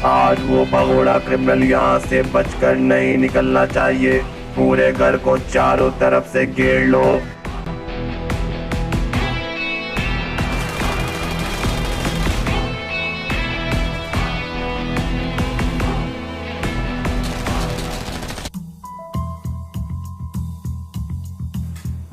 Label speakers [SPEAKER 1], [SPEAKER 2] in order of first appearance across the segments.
[SPEAKER 1] आज वो भगोड़ा क्रिमिनल यहाँ से बचकर नहीं निकलना चाहिए। पूरे घर को चारों तरफ से घेर लो।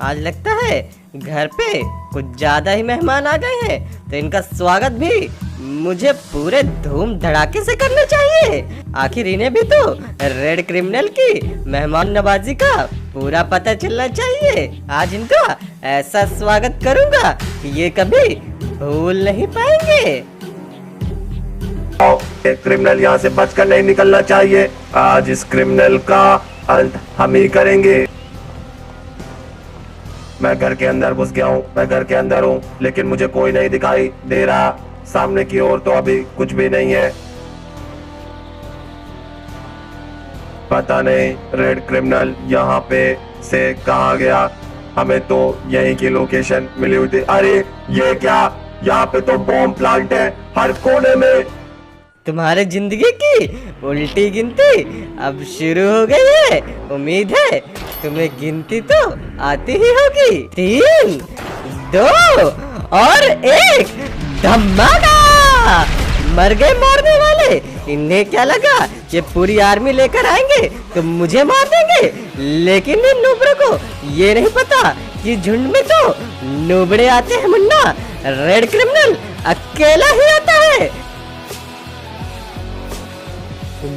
[SPEAKER 2] आज लगता है घर पे कुछ ज्यादा ही मेहमान आ गए हैं, तो इनका स्वागत भी मुझे पूरे धूम धड़ाके से करना चाहिए। आखिर इन्हें भी तो रेड क्रिमिनल की मेहमान नवाजी का पूरा पता चलना चाहिए। आज इनका ऐसा स्वागत करूंगा कि ये कभी भूल नहीं पाएंगे।
[SPEAKER 1] एक क्रिमिनल यहाँ से बचकर नहीं निकलना चाहिए। आज इस क्रिमिनल का अंत हम ही करेंगे। मैं घर के अंदर घुस गया हूँ, मैं घर के अंदर हूँ, लेकिन मुझे कोई नहीं दिखाई दे रहा। सामने की ओर तो अभी कुछ भी नहीं है। पता नहीं रेड क्रिमिनल यहाँ पे से कहाँ गया। हमें तो यहीं की लोकेशन मिली हुई थी। अरे ये क्या, यहाँ पे तो बॉम्ब प्लांट है हर कोने में।
[SPEAKER 2] तुम्हारे जिंदगी की उल्टी गिनती अब शुरू हो गई है। उम्मीद है तुम्हें गिनती तो आती ही होगी। 3, 2 और 1 धमाका! मर गए मारने वाले। इन्हें क्या लगा ये पूरी आर्मी लेकर आएंगे तो मुझे मार देंगे, लेकिन इन नूबड़ों को ये नहीं पता कि झुंड में तो नूबड़े आते हैं मुन्ना। रेड क्रिमिनल अकेला ही आता है।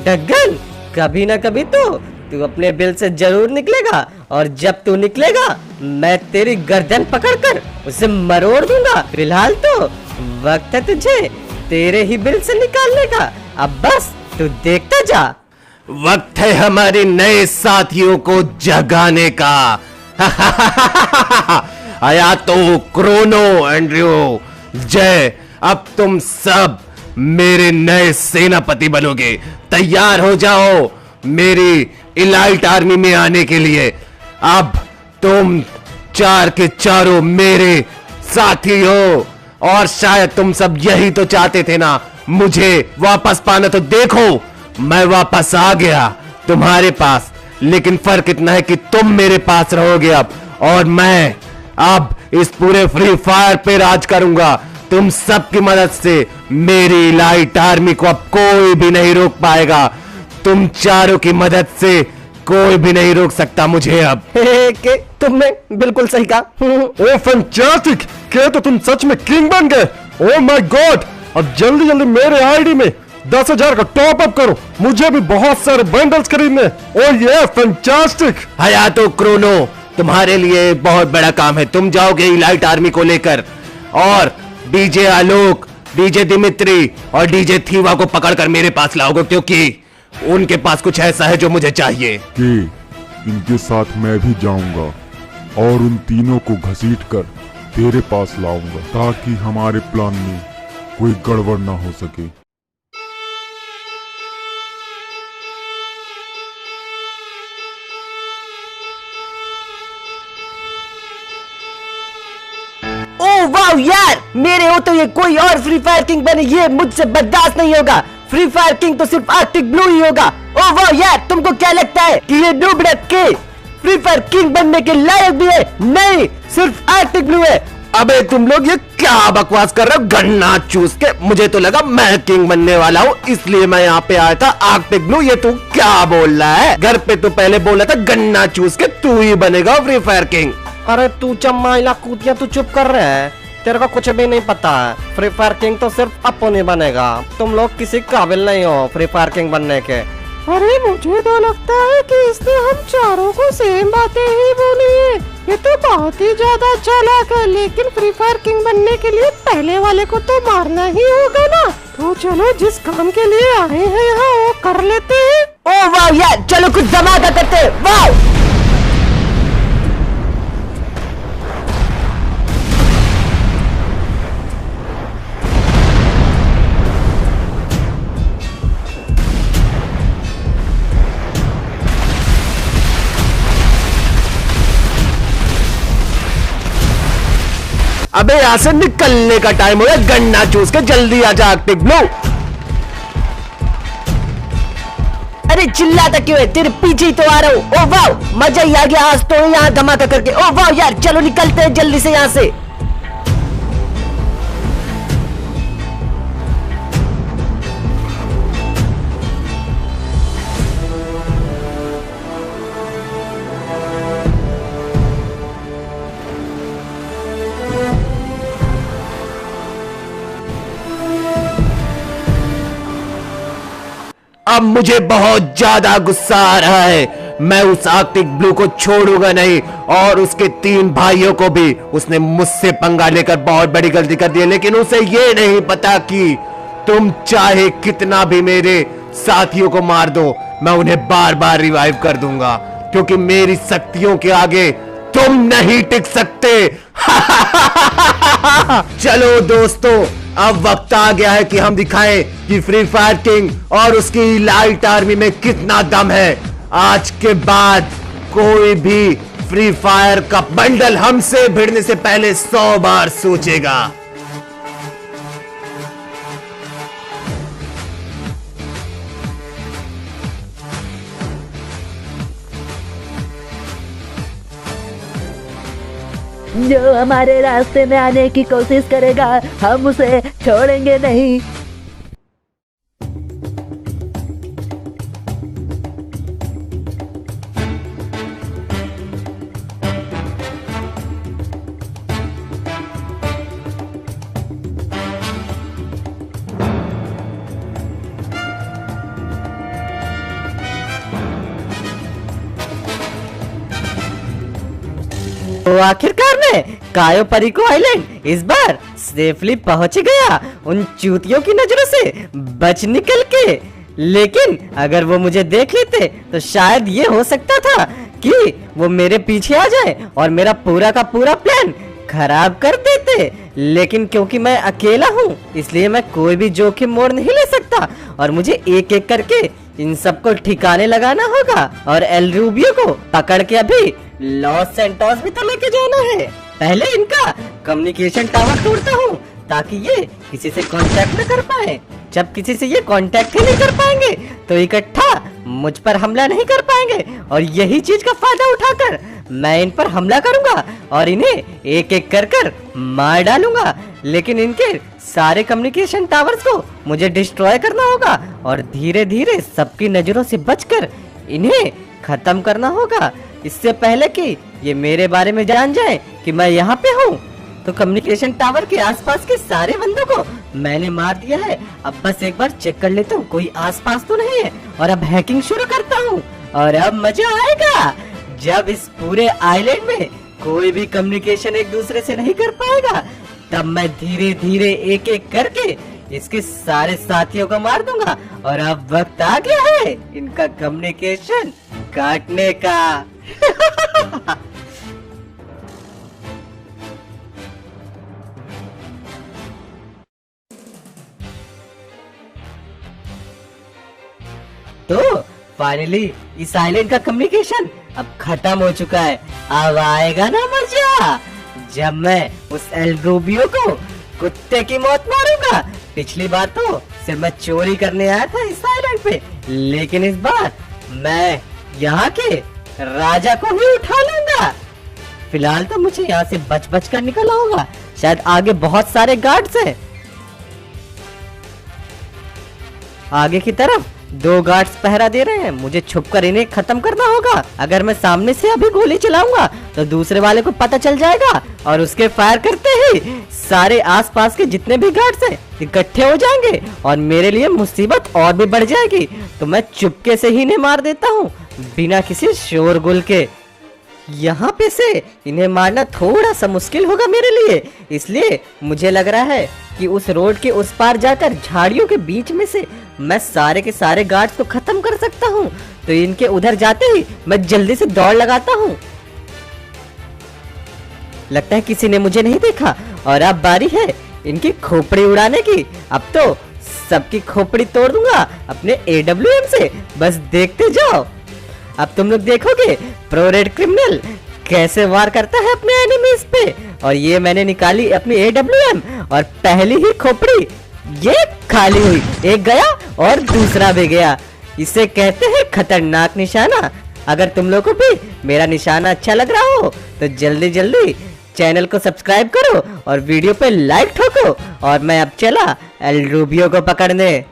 [SPEAKER 2] डगन, कभी ना कभी तो तू अपने बिल से जरूर निकलेगा, और जब तू निकलेगा मैं तेरी गर्दन पकड़कर उसे मरोड़ दूंगा। फिलहाल तो वक्त है तुझे तेरे ही बिल से निकालने का। अब बस तू देखता जा।
[SPEAKER 3] वक्त है हमारे नए साथियों को जगाने का। आया तो क्रोनो एंड्रयू जय, अब तुम सब मेरे नए सेनापति बनोगे। तैयार हो जाओ मेरी इलाइट आर्मी में आने के लिए। अब तुम चार के चारों मेरे साथी हो, और शायद तुम सब यही तो चाहते थे ना, मुझे वापस पाना। तो देखो मैं वापस आ गया तुम्हारे पास, लेकिन फर्क इतना है कि तुम मेरे पास रहोगे अब, और मैं अब इस पूरे फ्री फायर पे राज करूंगा। तुम सबकी मदद से मेरी इलाइट आर्मी को अब कोई भी नहीं रोक पाएगा। तुम चारों की मदद से कोई भी नहीं रोक सकता मुझे अब।
[SPEAKER 2] के तुमने बिल्कुल सही कहा।
[SPEAKER 4] ओ फैंटास्टिक, क्या तो तुम सच में किंग बन गए। ओ माय गॉड, अब जल्दी जल्दी मेरे आईडी में 10,000 का टॉप अप करो, मुझे भी बहुत सारे बंडल्स खरीदने। ओ ये फैंटास्टिक।
[SPEAKER 3] हयातो क्रोनो, तुम्हारे लिए बहुत बड़ा काम है। तुम जाओगे इलाइट आर्मी को लेकर, और डीजे आलोक, डीजे दिमित्री और डीजे थीवा को पकड़कर मेरे पास लाओगे, क्योंकि उनके पास कुछ ऐसा है जो मुझे चाहिए।
[SPEAKER 5] कि इनके साथ मैं भी जाऊंगा और उन तीनों को घसीट कर तेरे पास लाऊंगा, ताकि हमारे प्लान में कोई गड़बड़ ना हो सके।
[SPEAKER 2] वाह यार, मेरे हो तो ये कोई और फ्री फायर किंग बने, ये मुझसे बर्दाश्त नहीं होगा। फ्री फायर किंग तो सिर्फ आर्टिक ब्लू ही होगा। ओ वाह यार, तुमको क्या लगता है कि ये नूबड़े के फ्री फायर किंग बनने के लायक भी है? नहीं, सिर्फ आर्टिक ब्लू है।
[SPEAKER 3] अबे तुम लोग ये क्या बकवास कर रहे हो गन्ना चूस के? मुझे तो लगा मैं किंग बनने वाला हूँ, इसलिए मैं यहाँ पे आया था। आर्टिक ब्लू, ये तू क्या बोल रहा है? घर पे तो पहले बोला था गन्ना चूस के तू ही बनेगा फ्री फायर किंग।
[SPEAKER 2] अरे तू चम्माइला कूतिया, तू चुप कर रहे है। तेरे को कुछ भी नहीं पता है। फ्री फायर किंग तो सिर्फ अपन ही बनेगा। तुम लोग किसी काबिल नहीं हो फ्री फायर किंग बनने के। अरे मुझे तो लगता है कि इसने हम चारों को सेम बातें ही बोली है। ये तो बहुत ही ज्यादा चालाक है, लेकिन फ्री फायर किंग बनने के लिए पहले वाले को तो मारना ही होगा ना। तो चलो जिस काम के लिए आए हैं यहाँ वो कर लेते हैं। ओ वाह यार, चलो कुछ धमाका करते हैं। वाह,
[SPEAKER 3] अबे यहाँ से निकलने का टाइम हो गया। गन्ना चूस के जल्दी आजा आर्टिक ब्लू।
[SPEAKER 2] अरे चिल्लाता क्यों है, तेरे पीछे ही तो आ रहा हूँ। ओ वाह, मजा ही आ गया आज तो यहाँ धमाका करके। ओ वाह यार, चलो निकलते हैं जल्दी से यहाँ से।
[SPEAKER 3] अब मुझे बहुत ज्यादा गुस्सा आ रहा है। मैं उस आर्कटिक ब्लू को छोड़ूंगा नहीं, और उसके 3 भाइयों को भी। उसने मुझसे पंगा लेकर बहुत बड़ी गलती कर दी है, लेकिन उसे ये नहीं पता कि तुम चाहे कितना भी मेरे साथियों को मार दो, मैं उन्हें बार बार रिवाइव कर दूंगा, क्योंकि मेरी शक्तियों के आगे तुम नहीं टिक सकते। चलो दोस्तों, अब वक्त आ गया है कि हम दिखाएं कि फ्री फायर किंग और उसकी इलाइट आर्मी में कितना दम है। आज के बाद कोई भी फ्री फायर का बंडल हमसे भिड़ने से पहले 100 बार सोचेगा।
[SPEAKER 6] जो हमारे रास्ते में आने की कोशिश करेगा, हम उसे छोड़ेंगे नहीं।
[SPEAKER 2] तो आखिरकार मैं कायो परिको आइलैंड इस बार सेफली पहुंच गया, उन चूतियों की नजरों से बच निकल के। लेकिन अगर वो मुझे देख लेते तो शायद ये हो सकता था कि वो मेरे पीछे आ जाए और मेरा पूरा का पूरा प्लान खराब कर देते। लेकिन क्योंकि मैं अकेला हूँ, इसलिए मैं कोई भी जोखिम मोड़ नहीं ले सकता, और मुझे एक एक करके इन सबको ठिकाने लगाना होगा, और एल रूबियो को पकड़ के अभी लॉस सैंटोस भी तो लेके जाना है। पहले इनका कम्युनिकेशन टावर तोड़ता हूँ, ताकि ये किसी से कांटेक्ट न कर पाए। जब किसी से ये कांटेक्ट ही नहीं कर पाएंगे तो इकट्ठा मुझ पर हमला नहीं कर पाएंगे, और यही चीज का फायदा उठाकर मैं इन पर हमला करूंगा और इन्हें एक एक कर मार डालूंगा। लेकिन इनके सारे कम्युनिकेशन टावर्स को मुझे डिस्ट्रॉय करना होगा, और धीरे धीरे सबकी नजरों से बचकर इन्हें खत्म करना होगा, इससे पहले कि ये मेरे बारे में जान जाए कि मैं यहाँ पे हूँ। तो कम्युनिकेशन टावर के आसपास के सारे बंदों को मैंने मार दिया है। अब बस एक बार चेक कर लेता हूँ कोई आसपास तो नहीं है, और अब हैकिंग शुरू करता हूँ। और अब मजा आएगा जब इस पूरे आइलैंड में कोई भी कम्युनिकेशन एक दूसरे से नहीं कर पाएगा, तब मैं धीरे धीरे एक एक करके इसके सारे साथियों को मार दूंगा। और अब वक्त आ गया है इनका कम्युनिकेशन काटने का। तो फाइनली इस आइलैंड का कम्युनिकेशन अब खत्म हो चुका है। अब आएगा ना मजा जब मैं उस एल रूबियो को कुत्ते की मौत मारूंगा। पिछली बार तो सिर्फ मैं चोरी करने आया था इस आइलैंड पे, लेकिन इस बार मैं यहाँ के राजा को भी उठा लूंगा। फिलहाल तो मुझे यहाँ से बच बच कर निकलना होगा, शायद आगे बहुत सारे गार्ड्स हैं। आगे की तरफ 2 गार्ड्स पहरा दे रहे हैं, मुझे छुपकर इन्हें खत्म करना होगा। अगर मैं सामने से अभी गोली चलाऊंगा तो दूसरे वाले को पता चल जाएगा, और उसके फायर करते ही सारे आसपास के जितने भी गार्ड्स हैं इकट्ठे हो जाएंगे और मेरे लिए मुसीबत और भी बढ़ जाएगी। तो मैं चुपके से ही इन्हें मार देता हूँ बिना किसी शोरगुल के। यहाँ पे से इन्हें मारना थोड़ा सा मुश्किल होगा मेरे लिए, इसलिए मुझे लग रहा है कि उस रोड के उस पार जाकर झाड़ियों के बीच में से मैं सारे के सारे गार्ड्स को खत्म कर सकता हूँ। तो इनके उधर जाते ही मैं जल्दी से दौड़ लगाता हूँ। लगता है किसी ने मुझे नहीं देखा, और अब बारी है इनकी खोपड़ी उड़ाने की। अब तो सबकी खोपड़ी तोड़ दूंगा अपने AWM से, बस देखते जाओ। अब तुम लोग देखोगे प्रो रेड क्रिमिनल कैसे वार करता है अपने एनिमीज पे। और ये मैंने निकाली अपनी AWM, और पहली ही खोपड़ी ये खाली हुई, एक गया और दूसरा भी गया। इसे कहते हैं खतरनाक निशाना। अगर तुम लोगों को भी मेरा निशाना अच्छा लग रहा हो तो जल्दी जल्दी चैनल को सब्सक्राइब करो और वीडियो पे लाइक ठोको। और मैं अब चला एल रूबियो को पकड़ने।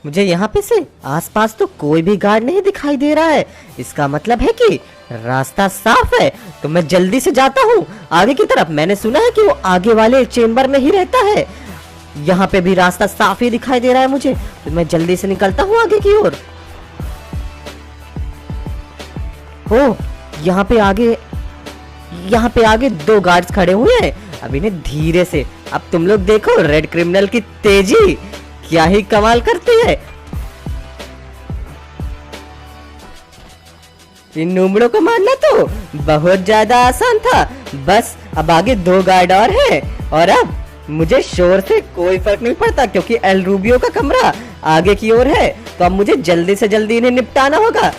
[SPEAKER 2] मुझे यहाँ पे से आसपास तो कोई भी गार्ड नहीं दिखाई दे रहा है। इसका मतलब है कि रास्ता साफ है, तो मैं जल्दी से जाता हूँ आगे की तरफ। मैंने सुना है कि वो आगे वाले चेम्बर में ही रहता है। यहाँ पे भी रास्ता साफ ही दिखाई दे रहा है मुझे, तो मैं जल्दी से निकलता हूँ आगे की ओर। ओ, यहाँ पे आगे 2 गार्ड्स खड़े हुए हैं। अब इन्हें धीरे से, अब तुम लोग देखो रेड क्रिमिनल की तेजी क्या ही कमाल करती है। इन नूबड़ों को मारना तो बहुत ज्यादा आसान था। बस अब आगे 2 गार्ड और हैं और अब मुझे शोर से कोई फर्क नहीं पड़ता क्योंकि एल रूबियो का कमरा आगे की ओर है। तो अब मुझे जल्दी से जल्दी इन्हें निपटाना होगा।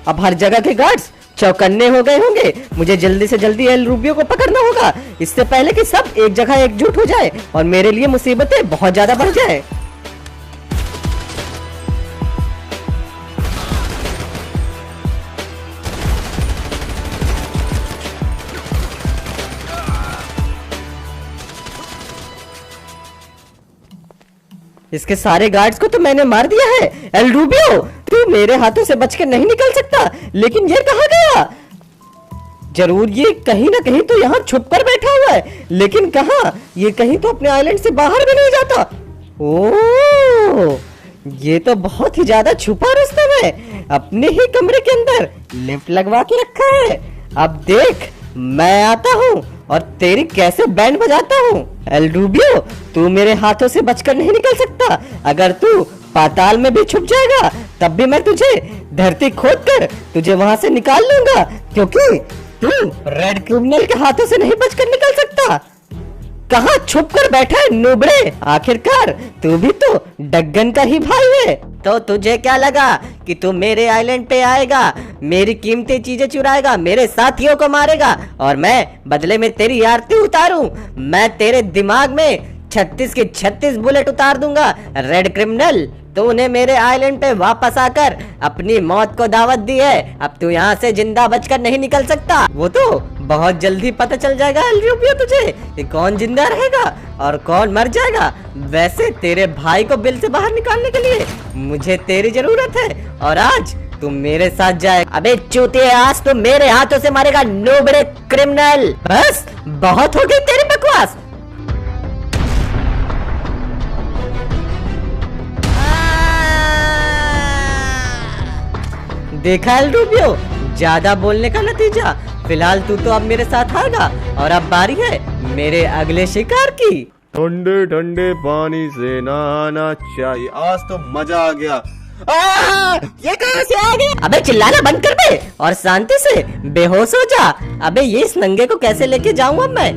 [SPEAKER 2] अब हर जगह के गार्ड्स चौकन्ने हो गए होंगे। मुझे जल्दी से जल्दी एल रूबियो को पकड़ना होगा इससे पहले कि सब एक जगह एकजुट हो जाए और मेरे लिए मुसीबतें बहुत ज्यादा बढ़ जाए। इसके सारे गार्ड्स को तो मैंने मार दिया है। एल रूबियो, तू मेरे हाथों से बच के नहीं निकल सकता। लेकिन ये कहाँ गया? जरूर ये कहीं ना कहीं तो यहाँ छुप कर बैठा हुआ है, लेकिन कहाँ? ये कहीं तो अपने आइलैंड से बाहर भी नहीं जाता। ओह, ये तो बहुत ही ज्यादा छुपा रुस्तम है, अपने ही कमरे के अंदर लिफ्ट लगवा के रखा है। अब देख मैं आता हूँ और तेरी कैसे बैंड बजाता हूँ। एल रूबियो, तू मेरे हाथों से बचकर नहीं निकल सकता। अगर तू पाताल में भी छुप जाएगा तब भी मैं तुझे धरती खोद कर तुझे वहां से निकाल लूंगा, क्योंकि तू रेड क्रिमिनल के हाथों से नहीं बचकर निकल सकता। कहाँ छुप कर बैठा है नूबड़े? आखिरकार तू भी तो डग्गन का ही भाई है। तो तुझे क्या लगा कि तू मेरे आइलैंड पे आएगा, मेरी कीमती चीजें चुराएगा, मेरे साथियों को मारेगा और मैं बदले में तेरी आरती उतारूं? मैं तेरे दिमाग में 36 की 36 बुलेट उतार दूंगा। रेड क्रिमिनल, तूने मेरे आइलैंड पे वापस आकर अपनी मौत को दावत दी है। अब तू यहाँ से जिंदा बचकर नहीं निकल सकता। वो तो बहुत जल्दी पता चल जाएगा एल रूबियो तुझे कि कौन जिंदा रहेगा और कौन मर जाएगा। वैसे तेरे भाई को बिल से बाहर निकालने के लिए मुझे तेरी जरूरत है और आज तुम मेरे साथ जाए। अबे चूतिए, आज तुम मेरे हाथों से मारेगा नूबड़े क्रिमिनल। बस बहुत हो गई तेरी बकवास। देखा एल रूबियो, ज्यादा बोलने का नतीजा। फिलहाल तू तो अब मेरे साथ आएगा और अब बारी है मेरे अगले शिकार की।
[SPEAKER 3] ठंडे ठंडे पानी से नहाना चाहिए। आज तो मजा आ गया।
[SPEAKER 2] ये कहां से आ गया? अबे चिल्लाना बंद कर दे और शांति से बेहोश हो जा। अबे ये इस नंगे को कैसे लेके जाऊंगा मैं?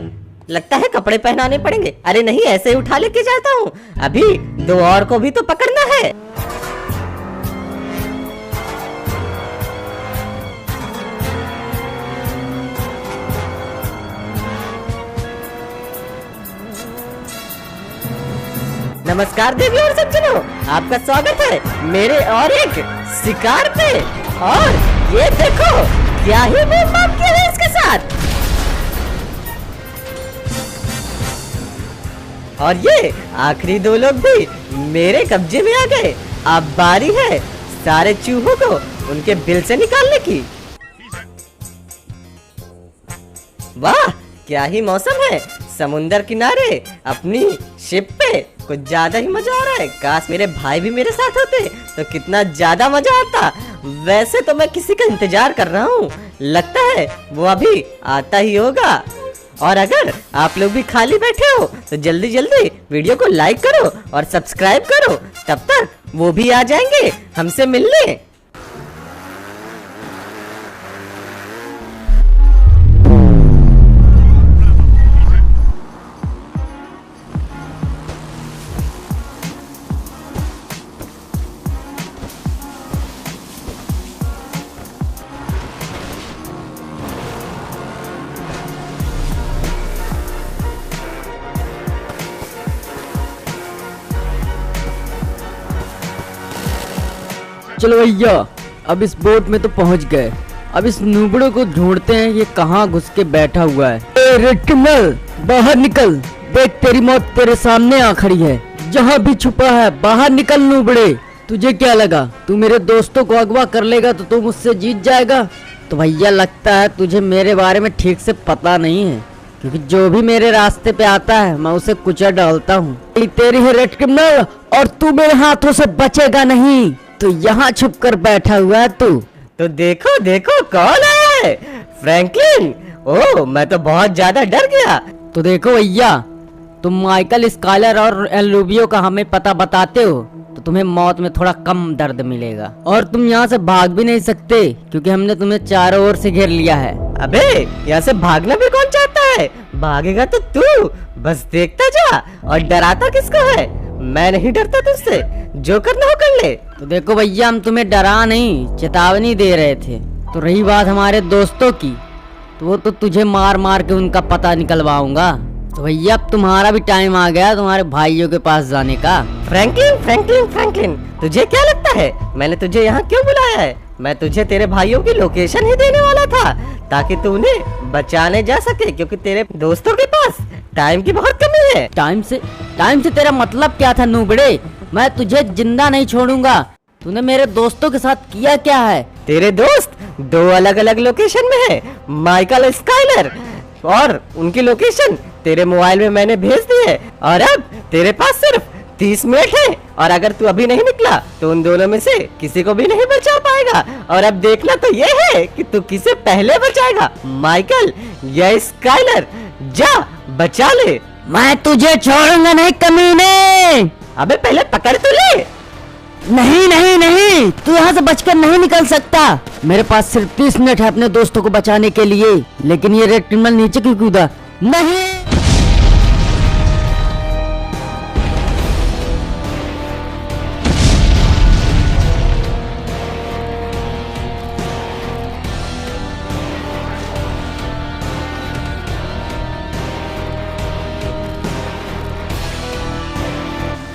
[SPEAKER 2] लगता है कपड़े पहनाने पड़ेंगे। अरे नहीं, ऐसे ही उठा लेके जाता हूँ। अभी 2 और को भी तो पकड़ना है। नमस्कार देवी और सज्जनों, आपका स्वागत है मेरे और एक शिकार पे। और ये देखो क्या ही बम किया है इसके साथ। और ये आखिरी 2 लोग भी मेरे कब्जे में आ गए। अब बारी है सारे चूहों को उनके बिल से निकालने की। वाह, क्या ही मौसम है। समुंदर किनारे अपनी शिप पे कुछ ज्यादा ही मजा आ रहा है। काश मेरे भाई भी मेरे साथ होते तो कितना ज्यादा मजा आता। वैसे तो मैं किसी का इंतजार कर रहा हूँ, लगता है वो अभी आता ही होगा। और अगर आप लोग भी खाली बैठे हो तो जल्दी जल्दी वीडियो को लाइक करो और सब्सक्राइब करो। तब तक वो भी आ जाएंगे हमसे मिलने।
[SPEAKER 7] चलो भैया, अब इस बोट में तो पहुंच गए। अब इस नूबड़े को ढूंढते हैं, ये कहाँ घुस के बैठा हुआ है। ए रेड क्रिमिनल, बाहर निकल, देख तेरी मौत तेरे सामने आ खड़ी है। जहाँ भी छुपा है बाहर निकल नूबड़े। तुझे क्या लगा तू मेरे दोस्तों को अगवा कर लेगा तो तू मुझसे जीत जाएगा? तो भैया लगता है तुझे मेरे बारे में ठीक से पता नहीं है, क्योंकि जो भी मेरे रास्ते पे आता है मैं उसे कुचल डालता हूँ। तेरी है रेड क्रिमिनल, और तू मेरे हाथों से बचेगा नहीं। तो यहाँ छुप कर बैठा हुआ है तू।
[SPEAKER 2] तो देखो देखो कौन है, फ्रैंकलिन। ओह, मैं तो बहुत ज्यादा डर गया।
[SPEAKER 7] तो देखो भैया, तुम माइकल स्काइलर और एलूबियो का हमें पता बताते हो तो तुम्हें मौत में थोड़ा कम दर्द मिलेगा, और तुम यहाँ से भाग भी नहीं सकते क्योंकि हमने तुम्हें चारों ओर से घेर लिया है।
[SPEAKER 2] अबे यहाँ से भागना भी कौन चाहता है? भागेगा तो तू बस देखता जा, और डराता किसको है? मैं नहीं डरता तुझसे, जो करना हो कर ले।
[SPEAKER 7] तो देखो भैया, हम तुम्हें डरा नहीं, चेतावनी दे रहे थे। तो रही बात हमारे दोस्तों की, तो वो तो तुझे मार मार के उनका पता निकलवाऊंगा। तो भैया अब तुम्हारा भी टाइम आ गया तुम्हारे भाइयों के पास जाने का।
[SPEAKER 2] फ्रैंकलिन फ्रैंकलिन फ्रैंकलिन, तुझे क्या लगता है मैंने तुझे यहाँ क्यों बुलाया है? मैं तुझे तेरे भाइयों की लोकेशन ही देने वाला था ताकि तू उन्हें बचाने जा सके, क्योंकि तेरे दोस्तों के पास टाइम की बहुत कमी है।
[SPEAKER 7] टाइम से तेरा मतलब क्या था नूबड़े? मैं तुझे जिंदा नहीं छोड़ूंगा। तूने मेरे दोस्तों के साथ किया क्या है?
[SPEAKER 2] तेरे दोस्त दो अलग अलग लोकेशन में है, माइकल स्काइलर, और उनकी लोकेशन तेरे मोबाइल में मैंने भेज दी है। और अब तेरे पास सिर्फ 30 मिनट है, और अगर तू अभी नहीं निकला तो उन दोनों में से किसी को भी नहीं बचा पाएगा। और अब देखना तो ये है कि तू किसे पहले बचाएगा, माइकल या स्काइलर। जा बचा ले।
[SPEAKER 7] मैं तुझे छोड़ूंगा नहीं कमीने।
[SPEAKER 2] अबे पहले पकड़ तो ले।
[SPEAKER 7] नहीं नहीं नहीं, तू यहाँ से बचकर नहीं निकल सकता। मेरे पास सिर्फ 30 मिनट है अपने दोस्तों को बचाने के लिए, लेकिन ये रेड क्रिमिनल नीचे क्यों कूदा? नहीं।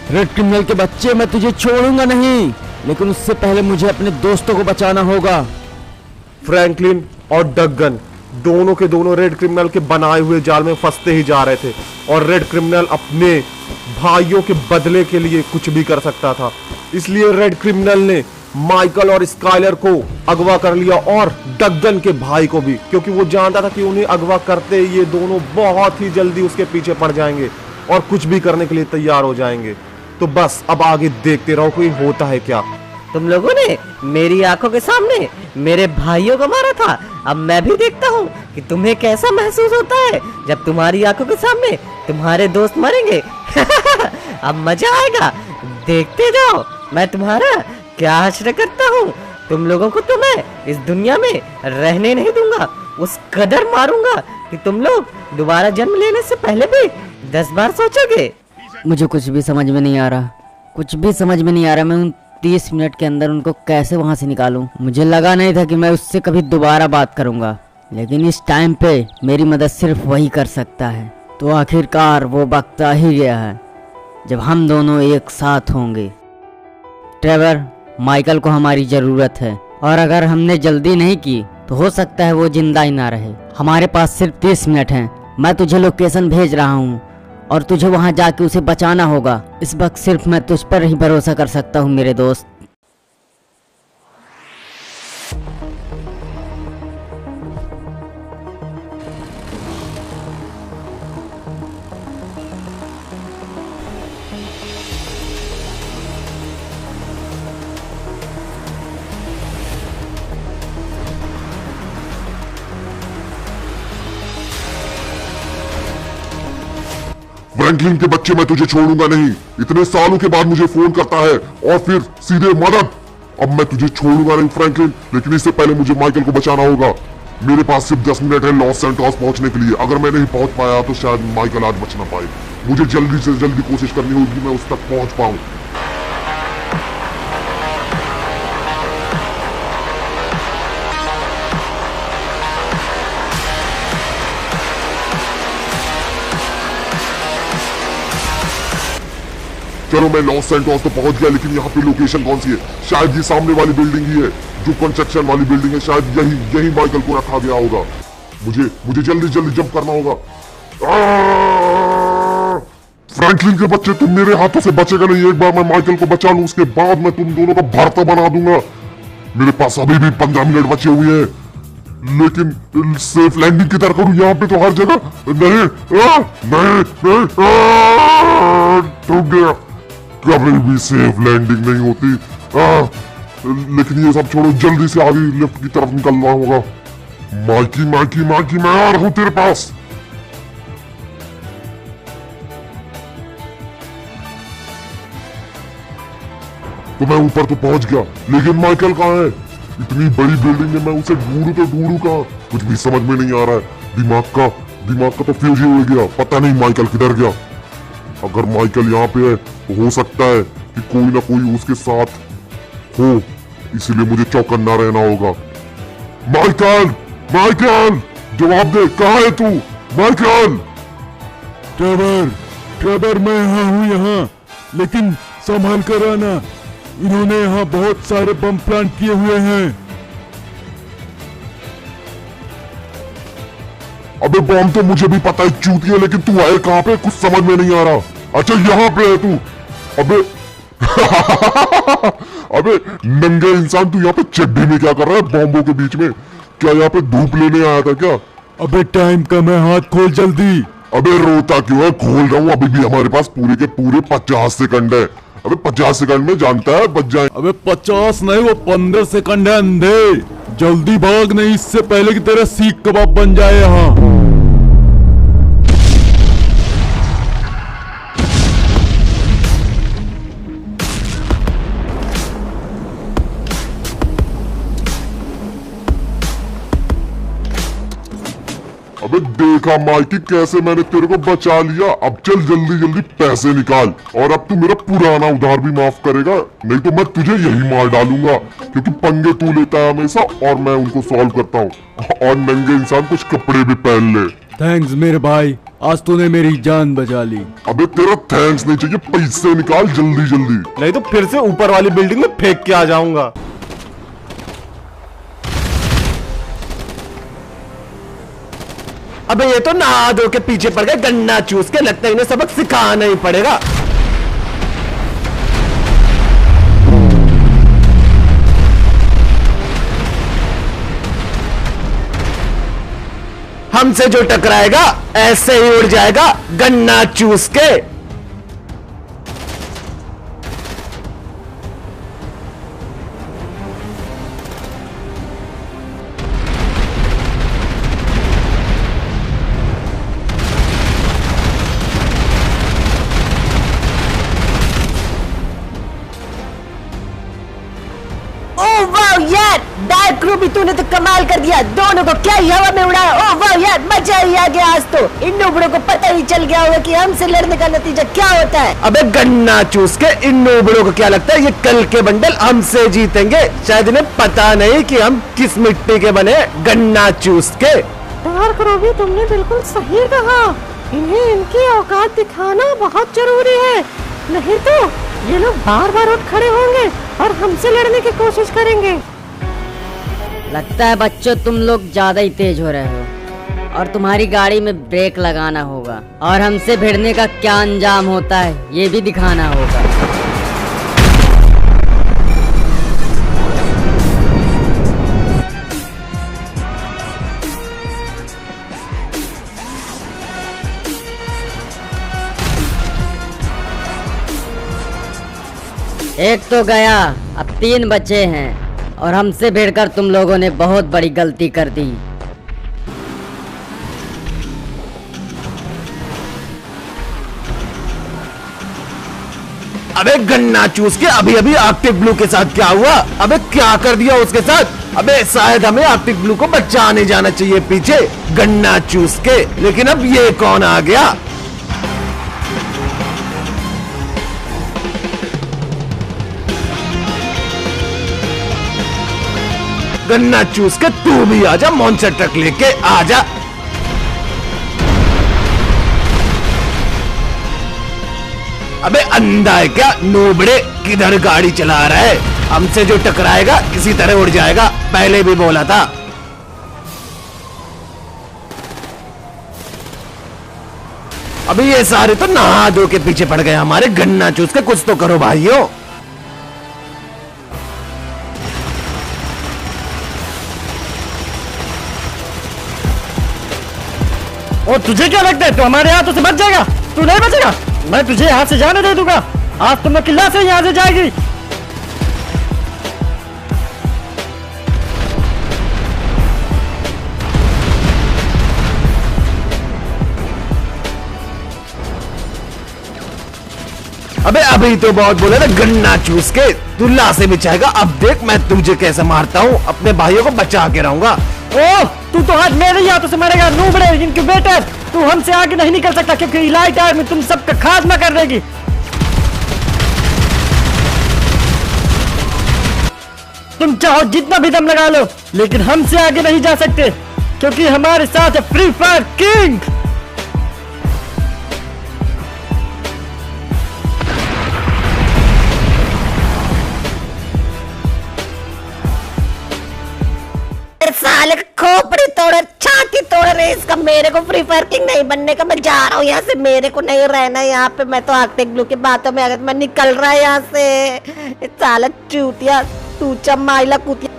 [SPEAKER 7] रेड क्रिमिनल के बच्चे, मैं तुझे छोड़ूंगा नहीं, लेकिन उससे पहले मुझे अपने दोस्तों को बचाना होगा।
[SPEAKER 4] फ्रैंकलिन और डगन दोनों के दोनों रेड क्रिमिनल के बनाए हुए जाल में फंसते ही जा रहे थे, और रेड क्रिमिनल अपने भाइयों के बदले के लिए कुछ भी कर सकता था। इसलिए रेड क्रिमिनल ने माइकल और स्काइलर को अगवा कर लिया, और डगन के भाई को भी, क्योंकि वो जानता था कि उन्हें अगवा करते ये दोनों बहुत ही जल्दी उसके पीछे पड़ जाएंगे और कुछ भी करने के लिए तैयार हो जाएंगे। तो बस अब आगे देखते रहो कि होता है क्या।
[SPEAKER 2] तुम लोगों ने मेरी आंखों के सामने मेरे भाइयों को मारा था, अब मैं भी देखता हूँ कि तुम्हें कैसा महसूस होता है जब तुम्हारी आंखों के सामने तुम्हारे दोस्त मरेंगे। अब मजा आएगा, देखते जाओ मैं तुम्हारा क्या हश्र करता हूँ। तुम लोगों को तो मैं इस दुनिया में रहने नहीं दूंगा, उस कदर मारूंगा कि तुम लोग दोबारा जन्म लेने से पहले भी 10 बार सोचोगे।
[SPEAKER 7] मुझे कुछ भी समझ में नहीं आ रहा, कुछ भी समझ में नहीं आ रहा। मैं उन 30 मिनट के अंदर उनको कैसे वहां से निकालूं? मुझे लगा नहीं था कि मैं उससे कभी दोबारा बात करूंगा, लेकिन इस टाइम पे मेरी मदद सिर्फ वही कर सकता है। तो आखिरकार वो वक्त आ ही गया है जब हम दोनों एक साथ होंगे। ट्रेवर, माइकल को हमारी जरूरत है, और अगर हमने जल्दी नहीं की तो हो सकता है वो जिंदा ही ना रहे। हमारे पास सिर्फ 30 मिनट हैं। मैं तुझे लोकेशन भेज रहा हूँ और तुझे वहां जाके उसे बचाना होगा। इस वक्त सिर्फ मैं तुझ पर ही भरोसा कर सकता हूँ मेरे दोस्त।
[SPEAKER 5] फ्रैंकलिन के बच्चे, मैं तुझे छोड़ूंगा नहीं। इतने सालों के बाद मुझे फोन करता है और फिर सीधे मदद। अब मैं तुझे छोड़ूंगा नहीं फ्रैंकलिन, लेकिन इससे पहले मुझे माइकल को बचाना होगा। मेरे पास सिर्फ 10 मिनट है लॉस सैंटोस पहुंचने के लिए। अगर मैं नहीं पहुंच पाया तो शायद माइकल आज बच ना पाए। मुझे जल्दी से जल्दी कोशिश करनी होगी मैं उस तक पहुंच पाऊं। चलो मैं लॉस सैंटोस तो पहुंच गया, लेकिन यहाँ पे लोकेशन कौन सी है? शायद ये सामने वाली बिल्डिंग ही है, जो कंस्ट्रक्शन वाली बिल्डिंग है। शायद यही माइकल को रखा गया होगा। मुझे जल्दी जंप करना होगा। फ्रैंकलिन के बच्चे, तुम मेरे हाथों से बचेगा नहीं। एक बार मैं माइकल को बचा लूं, उसके बाद मैं तुम दोनों का भरता बना दूंगा। मेरे पास अभी भी 15 मिनट बचे हुए हैं, लेकिन सेफ लैंडिंग की तरह करूं। यहाँ पे तो हर जगह नहीं ठुक गया। कभी भी सेफ लैंडिंग नहीं होती। लेकिन ये सब छोड़ो, जल्दी से आगे लिफ्ट की तरफ निकलना होगा। माइकी मैं आ रहा हूं तेरे पास। तो मैं ऊपर तो पहुंच गया, लेकिन माइकल कहाँ है? इतनी बड़ी बिल्डिंग में मैं उसे ढूंढूं कहाँ? कुछ भी समझ में नहीं आ रहा है। दिमाग का तो फ्यूज ही हो गया। पता नहीं माइकल किधर गया। अगर माइकल यहाँ पे है तो हो सकता है कि कोई ना कोई उसके साथ हो, इसीलिए मुझे चौकन्ना रहना होगा। माइकल जवाब दे, कहाँ है तू? माइकल!
[SPEAKER 8] ट्रेवर, मैं यहाँ, लेकिन संभाल कर आना। इन्होंने यहाँ बहुत सारे बम प्लांट किए हुए हैं।
[SPEAKER 5] अबे बम तो मुझे भी पता है चूतिया, लेकिन तू है कहाँ पे? कुछ समझ में नहीं आ रहा। अच्छा यहाँ पे है तू। अबे अबे नंगे इंसान, तू यहाँ पे चड्डी में क्या कर रहा है बॉम्बों के बीच में? क्या यहाँ पे धूप लेने आया था क्या?
[SPEAKER 8] अबे टाइम कम है, हाथ खोल जल्दी।
[SPEAKER 5] अबे रोता क्यों है? खोल रहा हूँ। अभी भी हमारे पास पूरे के पूरे 50 सेकंड है। अबे 50 सेकंड में जानता है बच जाए।
[SPEAKER 8] अबे 50 नहीं, वो 15 सेकंड है अंधे। जल्दी भाग, नहीं इससे पहले कि तेरा सीख कबाब बन जाए यहाँ।
[SPEAKER 5] अबे देखा माइकी, कैसे मैंने तेरे को बचा लिया। अब चल जल्दी पैसे निकाल, और अब तू मेरा पुराना उधार भी माफ करेगा, नहीं तो मैं तुझे यही मार डालूंगा। क्योंकि पंगे तू लेता है हमेशा और मैं उनको सॉल्व करता हूँ। और नंगे इंसान कुछ कपड़े भी पहन ले।
[SPEAKER 8] थैंक्स मेरे भाई, आज तूने मेरी जान बचा ली।
[SPEAKER 5] अबे तेरा थैंक्स नहीं चाहिए, पैसे निकाल जल्दी।
[SPEAKER 3] नहीं तो फिर से ऊपर वाली बिल्डिंग में फेंक के आ जाऊंगा। अबे ये तो नहा धो के पीछे पड़ गए, गन्ना चूस के। लगता है इन्हें सबक सिखाना ही पड़ेगा। हमसे जो टकराएगा ऐसे ही उड़ जाएगा, गन्ना चूस के।
[SPEAKER 6] यार डार्क रूबी, तूने तो कमाल कर दिया। दोनों को क्या ही हवा में उड़ाया। ओह वाह यार, मजा ही आ गया आज तो। इन नूबड़ों को पता ही चल गया होगा कि हमसे लड़ने का नतीजा क्या होता है।
[SPEAKER 3] अबे गन्ना चूस के इन नूबड़ों को क्या लगता है ये कल के बंडल हमसे जीतेंगे? शायद इन्हें पता नहीं कि हम किस मिट्टी के बने। गन्ना चूस के।
[SPEAKER 9] डार्क रूबी, तुमने बिल्कुल सही कहा। इन्हें इनकी औकात दिखाना बहुत जरूरी है, नहीं तो ये लोग बार उठ खड़े होंगे और हमसे लड़ने की कोशिश करेंगे।
[SPEAKER 7] लगता है बच्चों तुम लोग ज्यादा ही तेज हो रहे हो, और तुम्हारी गाड़ी में ब्रेक लगाना होगा, और हमसे भिड़ने का क्या अंजाम होता है ये भी दिखाना होगा। एक तो गया, अब 3 बचे हैं, और हमसे भिड़कर तुम लोगों ने बहुत बड़ी गलती कर दी।
[SPEAKER 3] अबे गन्ना चूस के अभी आर्कटिक ब्लू के साथ क्या हुआ? अबे क्या कर दिया उसके साथ? अबे शायद हमें आर्कटिक ब्लू को बचाने जाना चाहिए पीछे, गन्ना चूस के। लेकिन अब ये कौन आ गया? गन्ना चूस के तू भी आजा, मॉन्स्टर ट्रक लेके आजा। अबे अंधा है क्या नूबड़े, किधर गाड़ी चला रहा है? हमसे जो टकराएगा किसी तरह उड़ जाएगा, पहले भी बोला था। अभी ये सारे तो नहा धो के पीछे पड़ गए हमारे, गन्ना चूस के कुछ तो करो भाइयों।
[SPEAKER 10] और तुझे क्या लगता है तू हमारे हाथों से बच जाएगा? तू नहीं बचेगा, मैं तुझे यहाँ से जाने दे दूंगा। आज तुम किला से यहाँ से जाएगी।
[SPEAKER 3] अबे अभी तो बहुत बोले ना गन्ना चूस के, तू लाशें बिछाएगा। अब देख मैं तुझे कैसे मारता हूँ, अपने भाइयों को बचा के रहूंगा।
[SPEAKER 10] ओह, तू तो आज मेरे ही हाथों से मरेगा नूबड़े इनक्यूबेटर। तू हमसे आगे नहीं निकल सकता क्योंकि इलाइट आर्मी तुम सबका खात्मा कर देगी। तुम चाहो जितना भी दम लगा लो, लेकिन हमसे आगे नहीं जा सकते क्योंकि हमारे साथ है फ्री फायर किंग।
[SPEAKER 6] साले खोपड़ी तोड़ छाती तोड़ रहे इसका। मेरे को फ्री फायर किंग नहीं बनने का, मैं जा रहा हूँ यहाँ से। मेरे को नहीं रहना यहाँ पे। मैं तो आर्कटिक ब्लू की बातों में अगर मैं निकल रहा है यहाँ से। साला चूतिया तूचा माइला कुतिया।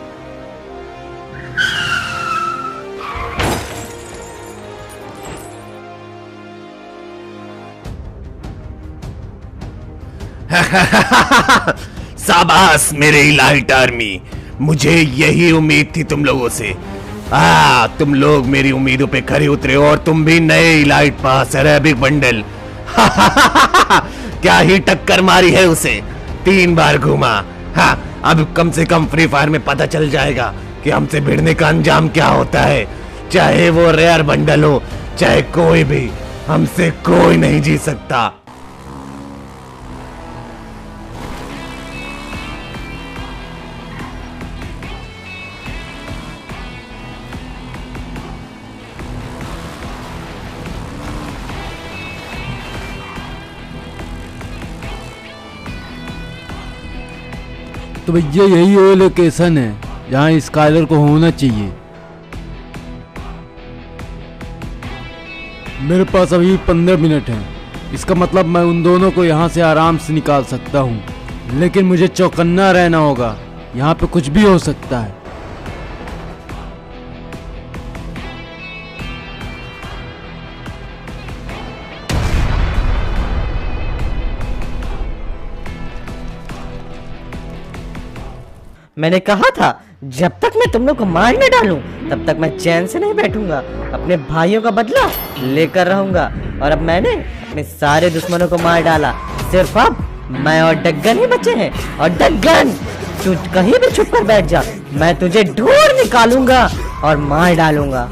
[SPEAKER 3] शाबाश मेरे इलाइट आर्मी, मुझे यही उम्मीद थी तुम लोगों से। तुम लोग मेरी उम्मीदों पे खरे उतरे और तुम भी नए इलाइट पास अरेबिक बंडल। क्या ही टक्कर मारी है उसे, 3 बार घूमा। अब कम से कम फ्री फायर में पता चल जाएगा कि हमसे भिड़ने का अंजाम क्या होता है। चाहे वो रेयर बंडल हो, चाहे कोई भी, हमसे कोई नहीं जीत सकता।
[SPEAKER 11] तो भैया यही वो लोकेशन है जहाँ स्काइलर को होना चाहिए। मेरे पास अभी 15 मिनट हैं। इसका मतलब मैं उन दोनों को यहाँ से आराम से निकाल सकता हूँ, लेकिन मुझे चौकन्ना रहना होगा। यहाँ पे कुछ भी हो सकता है।
[SPEAKER 2] मैंने कहा था जब तक मैं तुम लोग को मार न डालूं तब तक मैं चैन से नहीं बैठूंगा। अपने भाइयों का बदला लेकर रहूंगा। और अब मैंने अपने सारे दुश्मनों को मार डाला। सिर्फ अब मैं और डग्गन ही बचे हैं। और डग्गन, तू कहीं भी छुप कर बैठ जा, मैं तुझे ढूंढ निकालूंगा और मार डालूंगा।